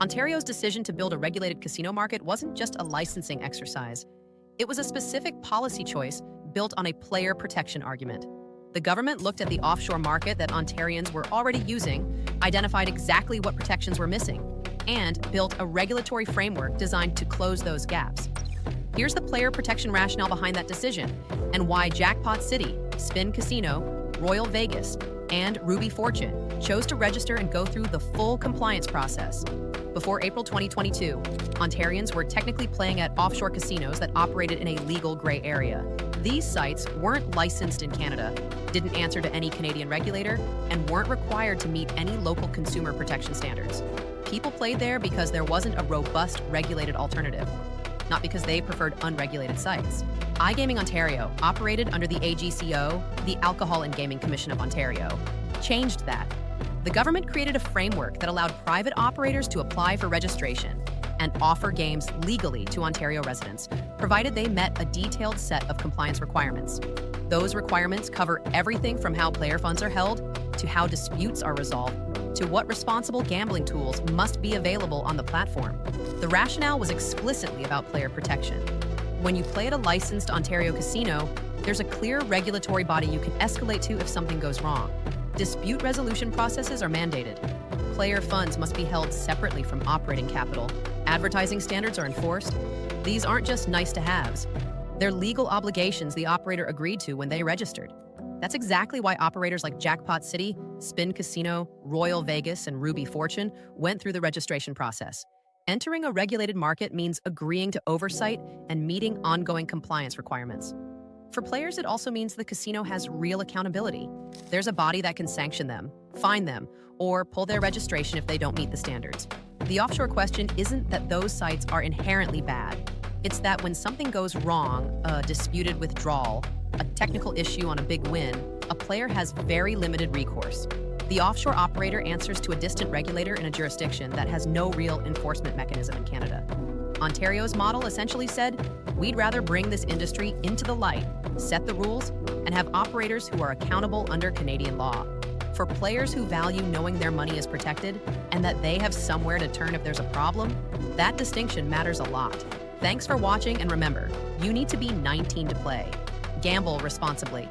Ontario's decision to build a regulated casino market wasn't just a licensing exercise. It was a specific policy choice built on a player protection argument. The government looked at the offshore market that Ontarians were already using, identified exactly what protections were missing, and built a regulatory framework designed to close those gaps. Here's the player protection rationale behind that decision, and why Jackpot City, Spin Casino, Royal Vegas, and Ruby Fortune chose to register and go through the full compliance process. Before April 2022, Ontarians were technically playing at offshore casinos that operated in a legal gray area. These sites weren't licensed in Canada, didn't answer to any Canadian regulator, and weren't required to meet any local consumer protection standards. People played there because there wasn't a robust regulated alternative, not because they preferred unregulated sites. iGaming Ontario, operated under the AGCO, the Alcohol and Gaming Commission of Ontario, changed that. The government created a framework that allowed private operators to apply for registration and offer games legally to Ontario residents, provided they met a detailed set of compliance requirements. Those requirements cover everything from how player funds are held, to how disputes are resolved, to what responsible gambling tools must be available on the platform. The rationale was explicitly about player protection. When you play at a licensed Ontario casino, there's a clear regulatory body you can escalate to if something goes wrong. Dispute resolution processes are mandated. Player funds must be held separately from operating capital. Advertising standards are enforced. These aren't just nice-to-haves. They're legal obligations the operator agreed to when they registered. That's exactly why operators like Jackpot City, Spin Casino, Royal Vegas, and Ruby Fortune went through the registration process. Entering a regulated market means agreeing to oversight and meeting ongoing compliance requirements. For players, it also means the casino has real accountability. There's a body that can sanction them, fine them, or pull their registration if they don't meet the standards. The offshore question isn't that those sites are inherently bad. It's that when something goes wrong, a disputed withdrawal, a technical issue on a big win, a player has very limited recourse. The offshore operator answers to a distant regulator in a jurisdiction that has no real enforcement mechanism in Canada. Ontario's model essentially said, we'd rather bring this industry into the light, set the rules, and have operators who are accountable under Canadian law. For players who value knowing their money is protected and that they have somewhere to turn if there's a problem, that distinction matters a lot. Thanks for watching, and remember, you need to be 19 to play. Gamble responsibly.